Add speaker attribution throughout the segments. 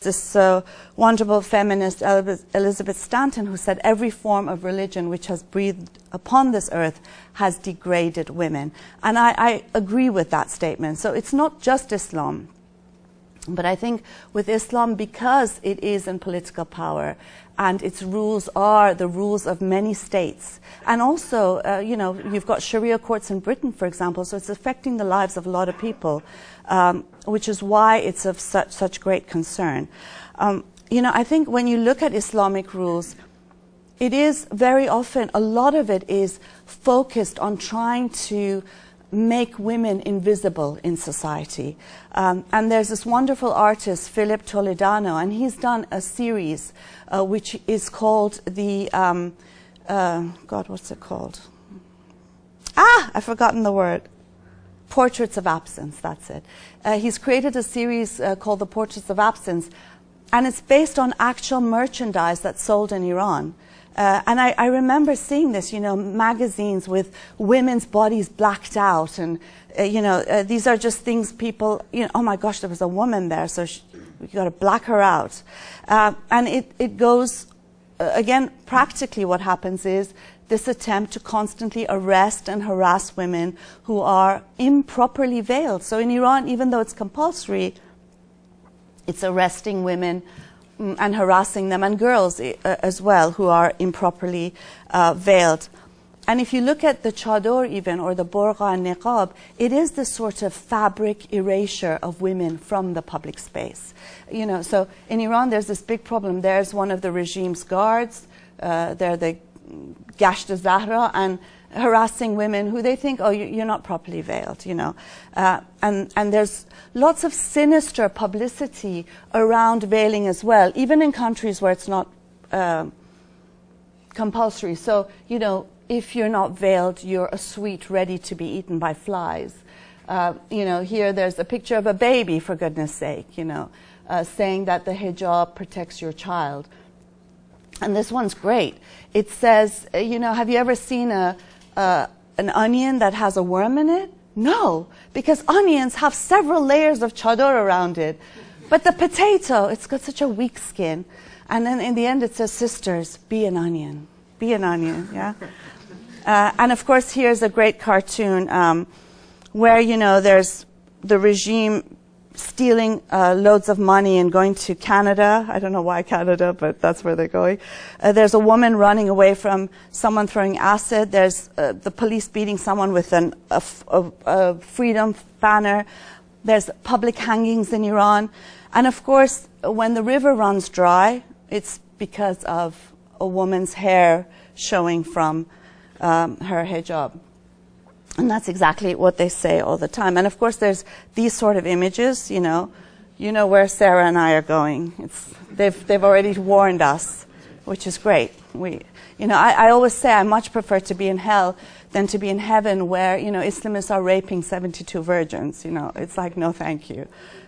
Speaker 1: This wonderful feminist Elizabeth Stanton, who said every form of religion which has breathed upon this earth has degraded women. And I agree with that statement. So it's not just Islam. But I think with Islam, because it is in political power and its rules are the rules of many states, and also, you've got Sharia courts in Britain, for example, so it's affecting the lives of a lot of people, which is why it's of such great concern. I think when you look at Islamic rules, it is very often, a lot of it is focused on trying to make women invisible in society. And there's this wonderful artist, Philip Toledano, and he's done a series which is called the, God, what's it called? I've forgotten the word. Portraits of Absence, that's it. He's created a series called The Portraits of Absence, and it's based on actual merchandise that's sold in Iran. And I remember seeing this, magazines with women's bodies blacked out, and these are just things people, oh my gosh, there was a woman there, so you got to black her out. And it goes, again, practically what happens is this attempt to constantly arrest and harass women who are improperly veiled. So in Iran, even though it's compulsory, it's arresting women and harassing them, and girls as well, who are improperly veiled. And if you look at the chador even, or the burqa and niqab, it is this sort of fabric erasure of women from the public space. So in Iran there's this big problem. There's one of the regime's guards, they're the Gasht Zahra, and harassing women who they think, oh, you're not properly veiled, and there's lots of sinister publicity around veiling as well, even in countries where it's not compulsory. So, if you're not veiled, you're a sweet ready to be eaten by flies. Here there's a picture of a baby, for goodness sake, saying that the hijab protects your child. And this one's great. It says, have you ever seen an onion that has a worm in it? No, because onions have several layers of chador around it. But the potato, it's got such a weak skin. And then in the end it says, sisters, be an onion. Be an onion, yeah? And of course here's a great cartoon where, there's the regime stealing loads of money and going to Canada. I don't know why Canada, but that's where they're going. There's a woman running away from someone throwing acid. There's the police beating someone with a freedom banner. There's public hangings in Iran. And of course, when the river runs dry, it's because of a woman's hair showing from her hijab. And that's exactly what they say all the time. And of course, there's these sort of images, you know where Sarah and I are going. They've already warned us, which is great. I always say I much prefer to be in hell than to be in heaven, where Islamists are raping 72 virgins. It's like, no, thank you.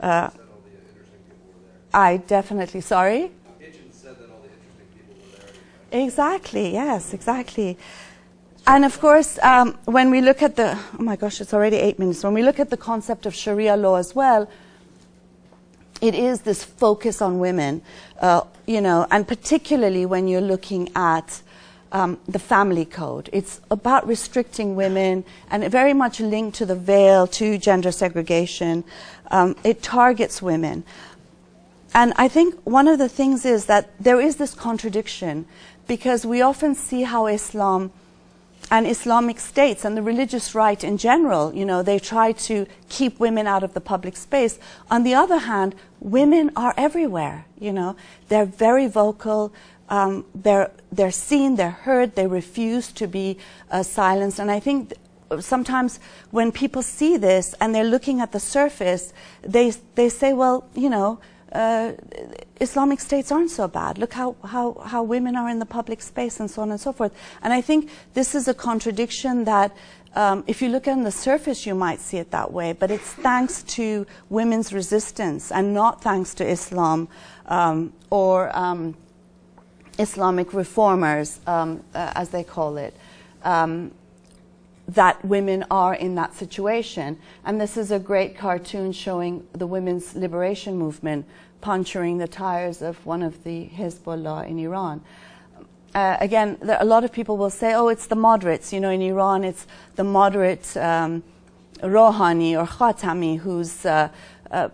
Speaker 1: I definitely, sorry. Said that all the interesting people were there. Exactly. Yes. Exactly. And of course, when we look at oh my gosh, it's already 8 minutes. When we look at the concept of Sharia law as well, it is this focus on women, and particularly when you're looking at the family code. It's about restricting women, and very much linked to the veil, to gender segregation. It targets women. And I think one of the things is that there is this contradiction, because we often see how Islam and Islamic states and the religious right in general, they try to keep women out of the public space. On the other hand, women are everywhere, They're very vocal, they're seen, they're heard, they refuse to be silenced. And I think sometimes when people see this and they're looking at the surface, they say, well, Islamic states aren't so bad. Look how women are in the public space, and so on and so forth. And I think this is a contradiction that if you look on the surface, you might see it that way, but it's thanks to women's resistance and not thanks to Islam or Islamic reformers, as they call it. That women are in that situation. And this is a great cartoon showing the women's liberation movement puncturing the tires of one of the Hezbollah in Iran. Again, a lot of people will say, oh, it's the moderates. You know, in Iran, it's the moderate Rouhani or Khatami who's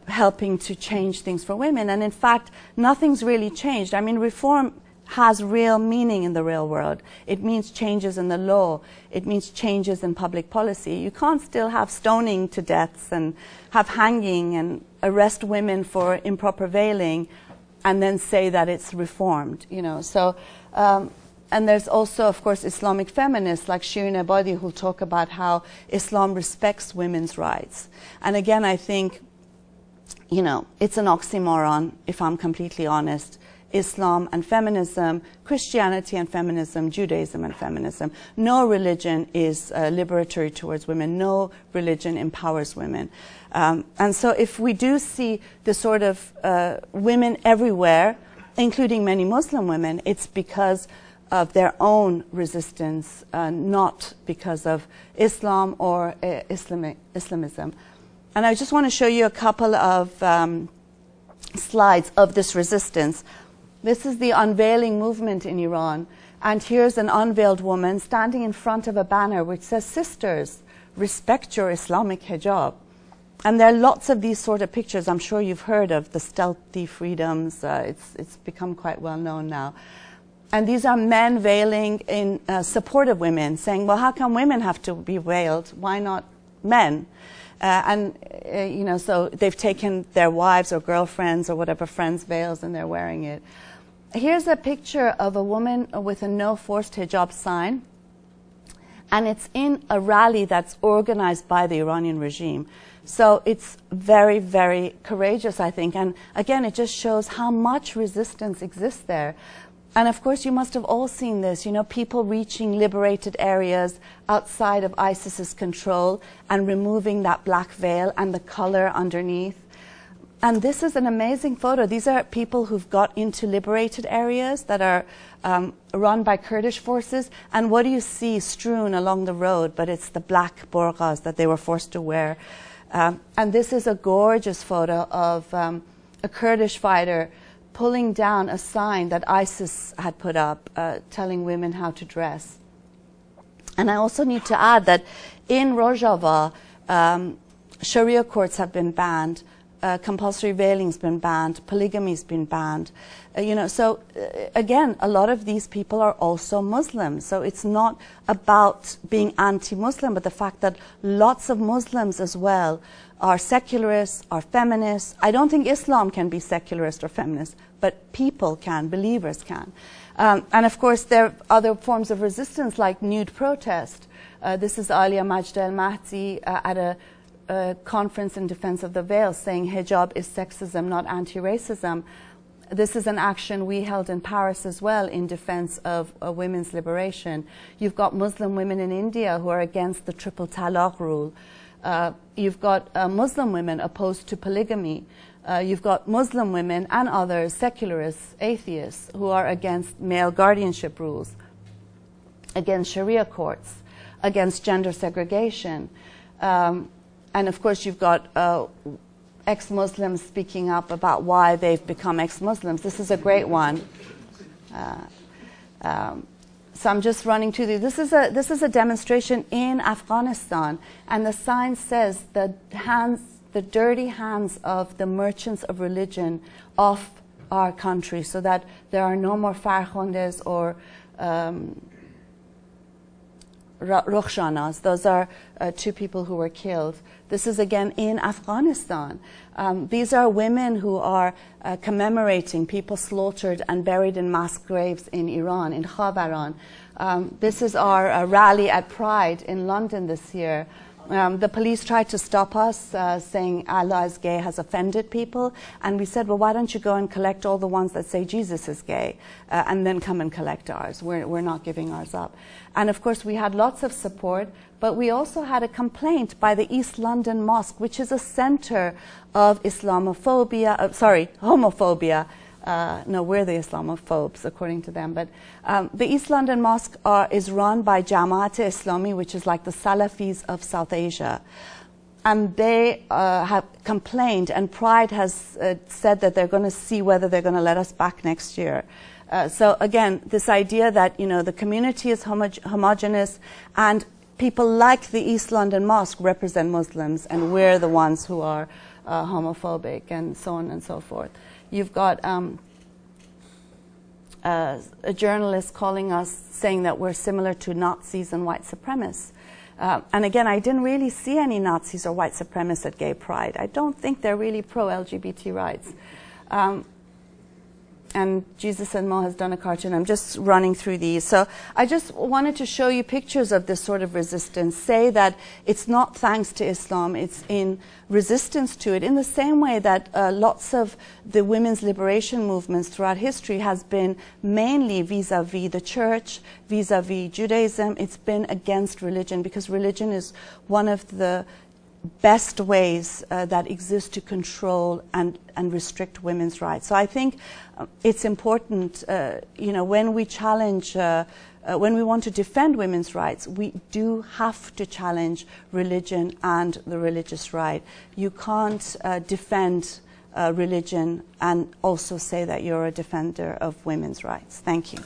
Speaker 1: helping to change things for women. And in fact, nothing's really changed. I mean, reform has real meaning in the real world. It means changes in the law. It means changes in public policy. You can't still have stoning to deaths and have hanging and arrest women for improper veiling and then say that it's reformed, you know. So, and there's also, of course, Islamic feminists like Shirin Ebadi who talk about how Islam respects women's rights. And again, I think, you know, it's an oxymoron, if I'm completely honest. Islam and feminism, Christianity and feminism, Judaism and feminism. No religion is liberatory towards women. No religion empowers women. And so if we do see the sort of women everywhere, including many Muslim women, it's because of their own resistance, not because of Islam or Islamism. And I just want to show you a couple of slides of this resistance. This is the unveiling movement in Iran. And here's an unveiled woman standing in front of a banner which says, "Sisters, respect your Islamic hijab." And there are lots of these sort of pictures. I'm sure you've heard of the stealthy freedoms. It's become quite well known now. And these are men veiling in support of women, saying, well, how come women have to be veiled? Why not men? You know, so they've taken their wives or girlfriends or whatever friends' veils and they're wearing it. Here's a picture of a woman with a no forced hijab sign. And it's in a rally that's organized by the Iranian regime. So it's very, very courageous, I think. And again, it just shows how much resistance exists there. And of course, you must have all seen this, you know, people reaching liberated areas outside of ISIS's control and removing that black veil and the color underneath. And this is an amazing photo. These are people who've got into liberated areas that are run by Kurdish forces. And what do you see strewn along the road? But it's the black burqas that they were forced to wear. And this is a gorgeous photo of a Kurdish fighter pulling down a sign that ISIS had put up telling women how to dress. And I also need to add that in Rojava, Sharia courts have been banned, compulsory veiling's been banned, polygamy's been banned. You know, so again, a lot of these people are also Muslims. So it's not about being anti-Muslim, but the fact that lots of Muslims as well are secularists, are feminists. I don't think Islam can be secularist or feminist, but people can, believers can. And of course, there are other forms of resistance like nude protest. This is Alia Majd al-Mahdi at a conference in defense of the veil saying hijab is sexism, not anti-racism. This is an action we held in Paris as well in defense of women's liberation. You've got Muslim women in India who are against the triple talaq rule. You've got Muslim women opposed to polygamy. You've got Muslim women and others, secularists, atheists, who are against male guardianship rules, against Sharia courts, against gender segregation. And of course, you've got ex-Muslims speaking up about why they've become ex-Muslims. This is a great one. So I'm just running to these. This is a demonstration in Afghanistan, and the sign says the dirty hands of the merchants of religion off our country, so that there are no more Farkhondes or Rukhshanas. Those are two people who were killed. This is again in Afghanistan. These are women who are commemorating people slaughtered and buried in mass graves in Iran, in Khavaran. This is our rally at Pride in London this year. The police tried to stop us, saying Allah is gay has offended people. And we said, well, why don't you go and collect all the ones that say Jesus is gay, and then come and collect ours. We're not giving ours up. And of course, we had lots of support, but we also had a complaint by the East London Mosque, which is a center of Islamophobia, homophobia. No, we're the Islamophobes, according to them. But the East London Mosque is run by Jamaat-e Islami, which is like the Salafis of South Asia. and they have complained, and Pride has said that they're going to see whether they're going to let us back next year. So again, this idea that, you know, the community is homogenous, and people like the East London Mosque represent Muslims, and we're the ones who are homophobic, and so on and so forth. You've got a journalist calling us, saying that we're similar to Nazis and white supremacists. And again, I didn't really see any Nazis or white supremacists at Gay Pride. I don't think they're really pro-LGBT rights. And Jesus and Mo has done a cartoon. I'm just running through these. So I just wanted to show you pictures of this sort of resistance, say that it's not thanks to Islam, it's in resistance to it, in the same way that lots of the women's liberation movements throughout history has been mainly vis-a-vis the church, vis-a-vis Judaism. It's been against religion, because religion is one of the best ways that exist to control and restrict women's rights. So I think it's important, you know, when we challenge, when we want to defend women's rights, we do have to challenge religion and the religious right. You can't defend religion and also say that you're a defender of women's rights. Thank you.